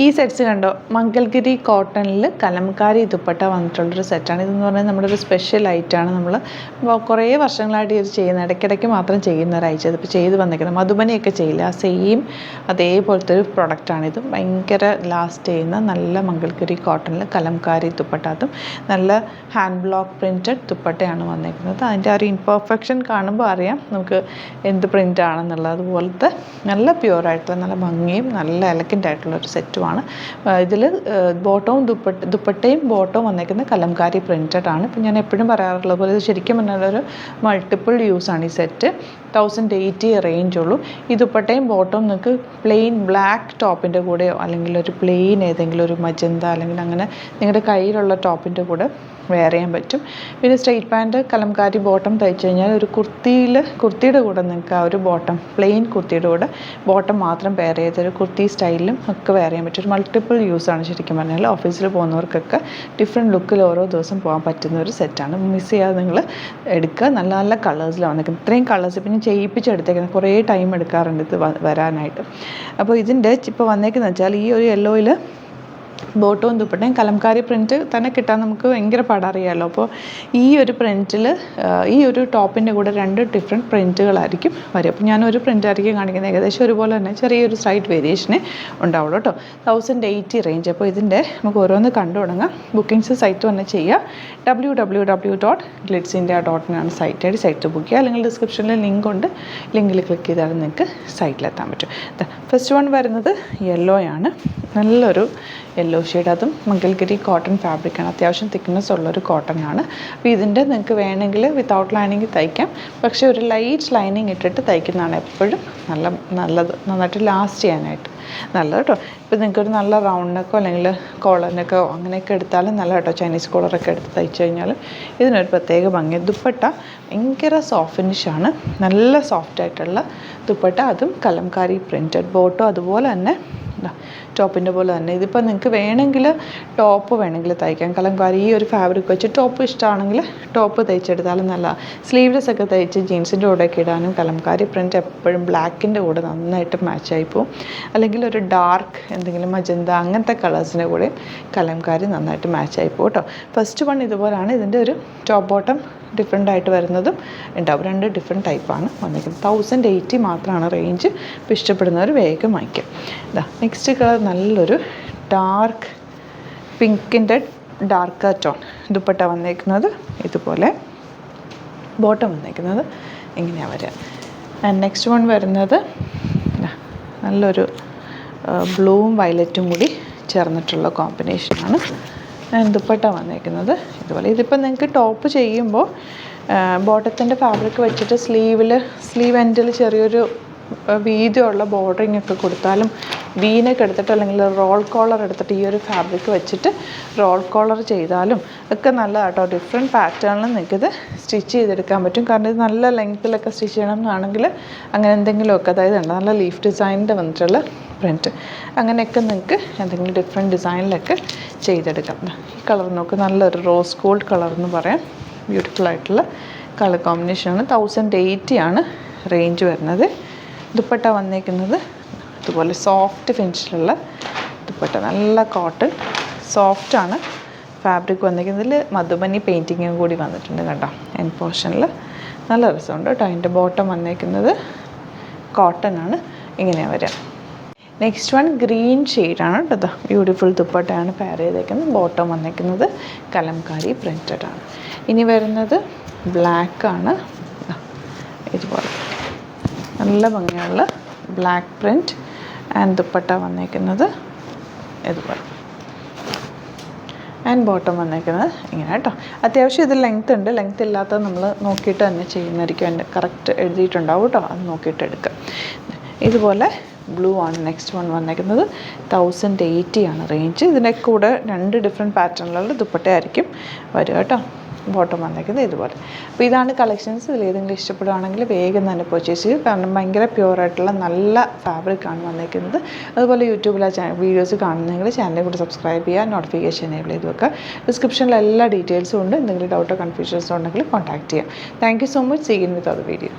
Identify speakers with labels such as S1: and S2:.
S1: ഈ സെറ്റ്സ് കണ്ടോ, മംഗൽഗിരി കോട്ടണിൽ കലംകാരി ദുപ്പട്ട വന്നിട്ടുള്ളൊരു സെറ്റാണ്. ഇതെന്ന് പറഞ്ഞാൽ നമ്മുടെ ഒരു സ്പെഷ്യൽ ഐറ്റമാണ്. നമ്മൾ കുറേ വർഷങ്ങളായിട്ട് ഇത് ചെയ്യുന്ന, ഇടയ്ക്കിടയ്ക്ക് മാത്രം ചെയ്യുന്ന ഒരു ഐറ്റം. ഇതിപ്പോൾ ചെയ്ത് വന്നിരിക്കുന്നത് മധുബനിയൊക്കെ ചെയ്യില്ല, ആ സെയിം അതേപോലത്തെ ഒരു പ്രൊഡക്റ്റാണിത്. ഭയങ്കര ലാസ്റ്റ് ചെയ്യുന്ന നല്ല മംഗൽഗിരി കോട്ടണിൽ കലംകാരി ദുപ്പട്ട, അതും നല്ല ഹാൻഡ് ബ്ലോക്ക് പ്രിൻറ്റഡ് ദുപ്പട്ടയാണ് വന്നിരിക്കുന്നത്. അതിൻ്റെ ആ ഒരു ഇൻപെർഫെക്ഷൻ കാണുമ്പോൾ അറിയാം നമുക്ക് എന്ത് പ്രിൻ്റ് ആണെന്നുള്ളത്. അതുപോലത്തെ നല്ല പ്യുവറായിട്ടുള്ള നല്ല ഭംഗിയും നല്ല എലഗൻ്റ് ആയിട്ടുള്ള ഒരു സെറ്റുമാണ്. ഇതിൽ ബോട്ടവും ദുപ്പട്ടയും ബോട്ടവും വന്നേക്കുന്നത് കലംകാരി പ്രിൻറ്റഡ് ആണ്. ഇപ്പം ഞാൻ എപ്പോഴും പറയാറുള്ള പോലെ ഇത് ശരിക്കും പറഞ്ഞാൽ ഒരു മൾട്ടിപ്പിൾ യൂസാണ് ഈ സെറ്റ്. 1080 റേഞ്ചുള്ളൂ. ഈ ദുപ്പട്ടയും ബോട്ടവും നിങ്ങൾക്ക് പ്ലെയിൻ ബ്ലാക്ക് ടോപ്പിൻ്റെ കൂടെയോ അല്ലെങ്കിൽ ഒരു പ്ലെയിൻ ഏതെങ്കിലും ഒരു മജന്ത അല്ലെങ്കിൽ അങ്ങനെ നിങ്ങളുടെ കയ്യിലുള്ള ടോപ്പിൻ്റെ കൂടെ വെയർ ചെയ്യാൻ പറ്റും. പിന്നെ സ്ട്രെയിറ്റ് പാൻറ്റ് കലംകാരി ബോട്ടം തയ്ച്ചു കഴിഞ്ഞാൽ ഒരു കുർത്തിയുടെ കൂടെ നിങ്ങൾക്ക് ആ ഒരു ബോട്ടം പ്ലെയിൻ കുർത്തിയുടെ കൂടെ ബോട്ടം മാത്രം പെയർ ചെയ്തൊരു കുർത്തി സ്റ്റൈലിലും ഒക്കെ വെയർ ചെയ്യാൻ പറ്റും. ഒരു മൾട്ടിപ്പിൾ യൂസാണ് ശരിക്കും പറഞ്ഞാൽ. ഓഫീസിൽ പോകുന്നവർക്കൊക്കെ ഡിഫറെൻറ്റ് ലുക്കിൽ ഓരോ ദിവസം പോകാൻ പറ്റുന്ന ഒരു സെറ്റാണ്. മിസ് ചെയ്യാതെ നിങ്ങൾ എടുക്കുക. നല്ല നല്ല കളേഴ്സിലാണ് വന്നിരിക്കുന്നത്. ഇത്രയും കളേഴ്സ് പിന്നെ ചെയ്യിപ്പിച്ചെടുത്തേക്കുന്നത് കുറേ ടൈം എടുക്കാറുണ്ട് ഇത് വരാനായിട്ട്. അപ്പോൾ ഇതിൻ്റെ ഇപ്പോൾ വന്നേക്കുന്നത് വെച്ചാൽ ഈ ഒരു യെല്ലോയിൽ ബോട്ടവും ദുപ്പട്ടയും കലംകാരി പ്രിൻറ്റ് തന്നെ കിട്ടാൻ നമുക്ക് ഭയങ്കര പാടറിയാമല്ലോ. അപ്പോൾ ഈ ഒരു പ്രിൻറ്റിൽ ഈ ഒരു ടോപ്പിൻ്റെ കൂടെ 2 ഡിഫറെൻറ്റ് പ്രിൻറ്റുകളായിരിക്കും വരും. അപ്പോൾ ഞാനൊരു പ്രിൻ്റായിരിക്കും കാണിക്കുന്നത്. ഏകദേശം ഒരുപോലെ തന്നെ ചെറിയൊരു സൈഡ് വേരിയേഷനെ ഉണ്ടാവുള്ളൂ കേട്ടോ. 1080 റേഞ്ച്. അപ്പോൾ ഇതിൻ്റെ നമുക്ക് ഓരോന്ന് കണ്ടു തുടങ്ങാം. ബുക്കിങ്സ് സൈറ്റ് തന്നെ ചെയ്യുക. www.glitzindia.in ആണ് സൈറ്റ് ബുക്ക് ചെയ്യുക. അല്ലെങ്കിൽ ഡിസ്ക്രിപ്ഷനിൽ ലിങ്ക് ഉണ്ട്, ലിങ്കിൽ ക്ലിക്ക് ചെയ്താൽ നിങ്ങൾക്ക് സൈറ്റിലെത്താൻ പറ്റും. ഫസ്റ്റ് വൺ വരുന്നത് യെല്ലോയാണ്. നല്ലൊരു യെല്ലോ ഷെയ്ഡ്, അതും മംഗൽഗിരി കോട്ടൺ ഫാബ്രിക്കാണ്. അത്യാവശ്യം തിക്നെസ് ഉള്ളൊരു കോട്ടനാണ്. അപ്പോൾ ഇതിൻ്റെ നിങ്ങൾക്ക് വേണമെങ്കിൽ വിത്തൗട്ട് ലൈനിങ് തയ്ക്കാം. പക്ഷേ ഒരു ലൈറ്റ് ലൈനിങ് ഇട്ടിട്ട് തയ്ക്കുന്നതാണ് എപ്പോഴും നല്ലത്, നന്നായിട്ട് ലാസ്റ്റ് ചെയ്യാനായിട്ട് നല്ലത് കേട്ടോ. ഇപ്പോൾ നിങ്ങൾക്കൊരു നല്ല റൗണ്ട് നെക്കോ അല്ലെങ്കിൽ കോളർ നെക്കോ അങ്ങനെയൊക്കെ എടുത്താലും നല്ല കേട്ടോ. ചൈനീസ് കോളറൊക്കെ എടുത്ത് തയ്ച്ചു കഴിഞ്ഞാൽ ഇതിനൊരു പ്രത്യേക ഭംഗി. ദുപ്പട്ട ഭയങ്കര സോഫ്റ്റ് ഫിനിഷാണ്, നല്ല സോഫ്റ്റായിട്ടുള്ള ദുപ്പട്ട, അതും കലംകാരി പ്രിൻറ്റഡ്. ബോട്ടോ അതുപോലെ തന്നെ ടോപ്പിൻ്റെ പോലെ തന്നെ. ഇതിപ്പോൾ നിങ്ങൾക്ക് വേണമെങ്കിൽ ടോപ്പ് വേണമെങ്കിൽ തയ്ക്കാം. കലംകാരി ഈ ഒരു ഫാബ്രിക് വെച്ച് ടോപ്പ് ഇഷ്ടമാണെങ്കിൽ ടോപ്പ് തയ്ച്ചെടുത്താലും നല്ല. സ്ലീവ്ലെസ് ഒക്കെ തയ്ച്ച് ജീൻസിൻ്റെ കൂടെയൊക്കെ ഇടാനും കലംകാരി പ്രിൻറ്റ് എപ്പോഴും ബ്ലാക്കിൻ്റെ കൂടെ നന്നായിട്ട് മാച്ചായി പോകും. അല്ലെങ്കിൽ ഒരു ഡാർക്ക് എന്തെങ്കിലും മജന്ത അങ്ങനത്തെ കളേഴ്സിൻ്റെ കൂടെ കലംകാരി നന്നായിട്ട് മാച്ചായി പോകും കേട്ടോ. ഫസ്റ്റ് വൺ ഇതുപോലെയാണ്. ഇതിൻ്റെ ഒരു ടോപ്പ് ബോട്ടം ഡിഫറെൻ്റ് ആയിട്ട് വരുന്നതും ഉണ്ടാവും. 2 ഡിഫറെൻറ്റ് ടൈപ്പാണ് വന്നിരിക്കുന്നത്. 1080 മാത്രമാണ് റേഞ്ച്. ഇപ്പോൾ ഇഷ്ടപ്പെടുന്നവർ വേഗം വാങ്ങിക്കാം. നെക്സ്റ്റ് കളർ നല്ലൊരു ഡാർക്ക് പിങ്കിൻ്റെ ഡാർക്ക് ടോൺ. ദുപ്പട്ട വന്നേക്കുന്നത് ഇതുപോലെ, ബോട്ടം വന്നേക്കുന്നത് ഇങ്ങനെയാണ് വരിക. നെക്സ്റ്റ് വൺ വരുന്നത് നല്ലൊരു ബ്ലൂവും വയലറ്റും കൂടി ചേർന്നിട്ടുള്ള കോമ്പിനേഷനാണ്. ദുപ്പട്ട വന്നേക്കുന്നത് ഇതുപോലെ. ഇതിപ്പോൾ നിങ്ങൾക്ക് ടോപ്പ് ചെയ്യുമ്പോൾ ബോട്ടത്തിൻ്റെ ഫാബ്രിക് വെച്ചിട്ട് സ്ലീവ് എൻഡിൽ ചെറിയൊരു വീതിയുള്ള ബോർഡറിങ് ഒക്കെ കൊടുത്താലും, വീനൊക്കെ എടുത്തിട്ട് അല്ലെങ്കിൽ റോൾ കോളർ എടുത്തിട്ട് ഈ ഒരു ഫാബ്രിക് വെച്ചിട്ട് റോൾ കോളർ ചെയ്താലും ഒക്കെ നല്ലതാണ് കേട്ടോ. ഡിഫറെൻറ്റ് പാറ്റേണിൽ നിങ്ങൾക്കിത് സ്റ്റിച്ച് ചെയ്തെടുക്കാൻ പറ്റും. കാരണം ഇത് നല്ല ലെങ്ത്തിലൊക്കെ സ്റ്റിച്ച് ചെയ്യണം എന്നാണെങ്കിൽ അങ്ങനെ എന്തെങ്കിലുമൊക്കെ, അതായത് നല്ല ലീഫ് ഡിസൈനിൻ്റെ വന്നിട്ടുള്ള പ്രിൻറ്റ് അങ്ങനെയൊക്കെ നിങ്ങൾക്ക് എന്തെങ്കിലും ഡിഫറെൻറ്റ് ഡിസൈനിലൊക്കെ ചെയ്തെടുക്കാം. ഈ കളർ നോക്ക്, നല്ലൊരു റോസ് ഗോൾഡ് കളർ എന്ന് പറയാം. ബ്യൂട്ടിഫുൾ ആയിട്ടുള്ള കളർ കോമ്പിനേഷനാണ്. 1080 ആണ് റേഞ്ച് വരുന്നത്. ദുപ്പട്ട വന്നേക്കുന്നത് ഇതുപോലെ സോഫ്റ്റ് ഫിനിഷിലുള്ള ദുപ്പട്ട, നല്ല കോട്ടൺ സോഫ്റ്റാണ് ഫാബ്രിക് വന്നിരിക്കുന്നതിൽ. മധുബനി പെയിൻറ്റിങ്ങും കൂടി വന്നിട്ടുണ്ട് കേട്ടോ എൻ പോർഷനിൽ. നല്ല രസമുണ്ട് കേട്ടോ. അതിൻ്റെ ബോട്ടം വന്നേക്കുന്നത് കോട്ടൺ ആണ്. ഇങ്ങനെയാണ് വരിക. നെക്സ്റ്റ് വൺ ഗ്രീൻ ഷെയ്ഡാണ് കേട്ടോ. ബ്യൂട്ടിഫുൾ ദുപ്പട്ടയാണ് പെയർ ചെയ്തേക്കുന്നത്. ബോട്ടം വന്നേക്കുന്നത് കലംകാരി പ്രിൻറ്റഡ് ആണ്. ഇനി വരുന്നത് ബ്ലാക്കാണ്. ഇതുപോലെ നല്ല ഭംഗിയുള്ള ബ്ലാക്ക് പ്രിൻറ്റ് ആൻഡ് ദുപ്പട്ട വന്നേക്കുന്നത് ഇതുപോലെ. ആൻഡ് ബോട്ടം വന്നേക്കുന്നത് ഇങ്ങനെ കേട്ടോ. അത്യാവശ്യം ഇത് ലെങ്ത് ഉണ്ട്. ലെങ്ത് ഇല്ലാത്തത് നമ്മൾ നോക്കിയിട്ട് തന്നെ ചെയ്യുന്നതായിരിക്കും. എൻ്റെ കറക്റ്റ് എഴുതിയിട്ടുണ്ടാവും കേട്ടോ, അത് നോക്കിയിട്ട് എടുക്കുക. ഇതുപോലെ ബ്ലൂ ആണ് നെക്സ്റ്റ് വൺ വന്നേക്കുന്നത്. 1080 ആണ് റേഞ്ച്. ഇതിൻ്റെ കൂടെ 2 ഡിഫറെൻറ്റ് പാറ്റേണിലുള്ള ദുപ്പട്ടയായിരിക്കും വരിക കേട്ടോ. ബോട്ടം വന്നേക്കുന്നത് ഇതുപോലെ. അപ്പോൾ ഇതാണ് കളക്ഷൻസ്. ഇതിൽ ഏതെങ്കിലും ഇഷ്ടപ്പെടുകയാണെങ്കിൽ വേഗം തന്നെ പർച്ചേസ് ചെയ്യുക. കാരണം ഭയങ്കര പ്യുവറായിട്ടുള്ള നല്ല ഫാബ്രിക്കാണ് വന്നേക്കുന്നത്. അതുപോലെ യൂട്യൂബിലെ വീഡിയോസ് കാണുന്നെങ്കിൽ ചാനലിൽ കൂടി സബ്സ്ക്രൈബ് ചെയ്യുക, നോട്ടിഫിക്കേഷൻ എനേബിൾ ചെയ്ത് വെക്കുക. ഡിസ്ക്രിപ്ഷനിൽ എല്ലാ ഡീറ്റെയിൽസും ഉണ്ട്. എന്തെങ്കിലും ഡൗട്ടോ കൺഫ്യൂഷൻസോ ഉണ്ടെങ്കിൽ കോൺടാക്ട് ചെയ്യാം. Thank you so much. See you with other video.